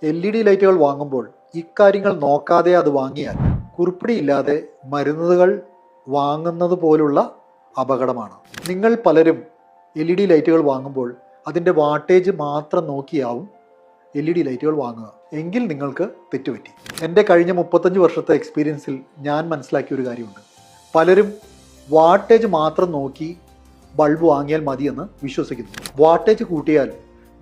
LED ലൈറ്റുകൾ വാങ്ങുമ്പോൾ ഇക്കാര്യങ്ങൾ നോക്കാതെ അത് വാങ്ങിയാൽ കുറിപ്പടിയില്ലാതെ മരുന്നുകൾ വാങ്ങുന്നത് പോലുള്ള അപകടമാണ്. നിങ്ങൾ പലരും LED ലൈറ്റുകൾ വാങ്ങുമ്പോൾ അതിൻ്റെ വാട്ടേജ് മാത്രം നോക്കിയാവും LED ലൈറ്റുകൾ വാങ്ങുക. എങ്കിൽ നിങ്ങൾക്ക് തെറ്റുപറ്റി. എൻ്റെ കഴിഞ്ഞ 35 വർഷത്തെ എക്സ്പീരിയൻസിൽ ഞാൻ മനസ്സിലാക്കിയ ഒരു കാര്യമുണ്ട്. പലരും വാട്ടേജ് മാത്രം നോക്കി ബൾബ് വാങ്ങിയാൽ മതിയെന്ന് വിശ്വസിക്കുന്നു. വാട്ടേജ് കൂട്ടിയാൽ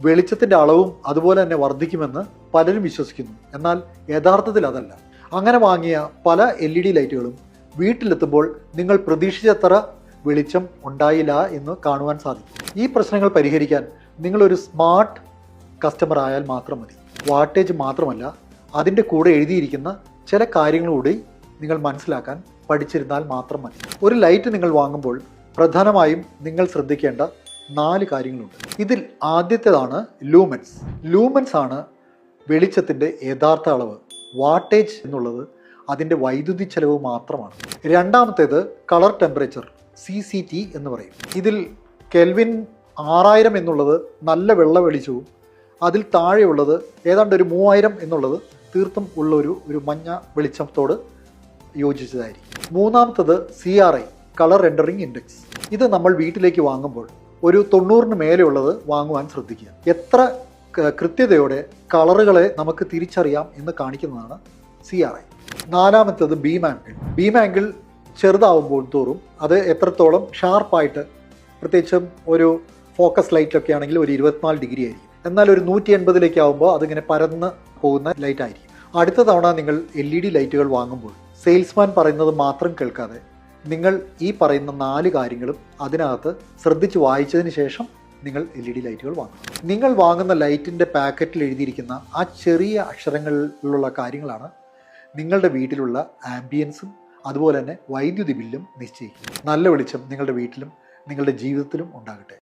വെളിച്ചത്തിൻ്റെ അളവും അതുപോലെ തന്നെ വർദ്ധിക്കുമെന്ന് പലരും വിശ്വസിക്കുന്നു. എന്നാൽ യഥാർത്ഥത്തിൽ അതല്ല. അങ്ങനെ വാങ്ങിയ പല LED ലൈറ്റുകളും വീട്ടിലെത്തുമ്പോൾ നിങ്ങൾ പ്രതീക്ഷിച്ചത്ര വെളിച്ചം ഉണ്ടായില്ല എന്ന് കാണുവാൻ സാധിക്കും. ഈ പ്രശ്നങ്ങൾ പരിഹരിക്കാൻ നിങ്ങളൊരു സ്മാർട്ട് കസ്റ്റമർ ആയാൽ മാത്രം മതി. വാട്ടേജ് മാത്രമല്ല, അതിൻ്റെ കൂടെ എഴുതിയിരിക്കുന്ന ചില കാര്യങ്ങളൂടെ നിങ്ങൾ മനസ്സിലാക്കാൻ പഠിച്ചിരുന്നാൽ മാത്രം മതി. ഒരു ലൈറ്റ് നിങ്ങൾ വാങ്ങുമ്പോൾ പ്രധാനമായും നിങ്ങൾ ശ്രദ്ധിക്കേണ്ട 4 കാര്യങ്ങളുണ്ട്. ഇതിൽ ആദ്യത്തേതാണ് ലൂമൻസ്. ലൂമൻസ് ആണ് വെളിച്ചത്തിൻ്റെ യഥാർത്ഥ അളവ്. വാട്ടേജ് എന്നുള്ളത് അതിൻ്റെ വൈദ്യുതി ചെലവ് മാത്രമാണ്. രണ്ടാമത്തേത് കളർ ടെമ്പറേച്ചർ, CCT എന്ന് പറയും. ഇതിൽ കെൽവിൻ 6000 എന്നുള്ളത് നല്ല വെള്ള വെളിച്ചവും അതിൽ താഴെയുള്ളത് ഏതാണ്ട് ഒരു 3000 എന്നുള്ളത് തീർത്തും ഉള്ള ഒരു മഞ്ഞ വെളിച്ചത്തോട് യോജിച്ചതായിരിക്കും. മൂന്നാമത്തത് CRI, കളർ റെൻഡറിങ് ഇൻഡെക്സ്. ഇത് നമ്മൾ വീട്ടിലേക്ക് വാങ്ങുമ്പോൾ ഒരു 90-ന് മേലെയുള്ളത് വാങ്ങുവാൻ ശ്രദ്ധിക്കുക. എത്ര കൃത്യതയോടെ കളറുകളെ നമുക്ക് തിരിച്ചറിയാം എന്ന് കാണിക്കുന്നതാണ് CRI. നാലാമത്തത് ബീം ആംഗിൾ. ബീം ആംഗിൾ ചെറുതാവുമ്പോൾ തോറും അത് എത്രത്തോളം ഷാർപ്പായിട്ട്, പ്രത്യേകിച്ചും ഒരു ഫോക്കസ് ലൈറ്റൊക്കെ ആണെങ്കിൽ ഒരു 24 ഡിഗ്രി ആയിരിക്കും. എന്നാൽ ഒരു 180 ആകുമ്പോൾ അതിങ്ങനെ പരന്ന് പോകുന്ന ലൈറ്റ് ആയിരിക്കും. അടുത്ത തവണ നിങ്ങൾ LED ലൈറ്റുകൾ വാങ്ങുമ്പോൾ സെയിൽസ്മാൻ പറയുന്നത് മാത്രം കേൾക്കാതെ നിങ്ങൾ ഈ പറയുന്ന 4 കാര്യങ്ങളും അതിനകത്ത് ശ്രദ്ധിച്ച് വായിച്ചതിന് ശേഷം നിങ്ങൾ LED ലൈറ്റുകൾ വാങ്ങും. നിങ്ങൾ വാങ്ങുന്ന ലൈറ്റിൻ്റെ പാക്കറ്റിൽ എഴുതിയിരിക്കുന്ന ആ ചെറിയ അക്ഷരങ്ങളിലുള്ള കാര്യങ്ങളാണ് നിങ്ങളുടെ വീട്ടിലുള്ള ആംബിയൻസും അതുപോലെ തന്നെ വൈദ്യുതി ബില്ലും നിശ്ചയിക്കും. നല്ല വെളിച്ചം നിങ്ങളുടെ വീട്ടിലും നിങ്ങളുടെ ജീവിതത്തിലും ഉണ്ടാകട്ടെ.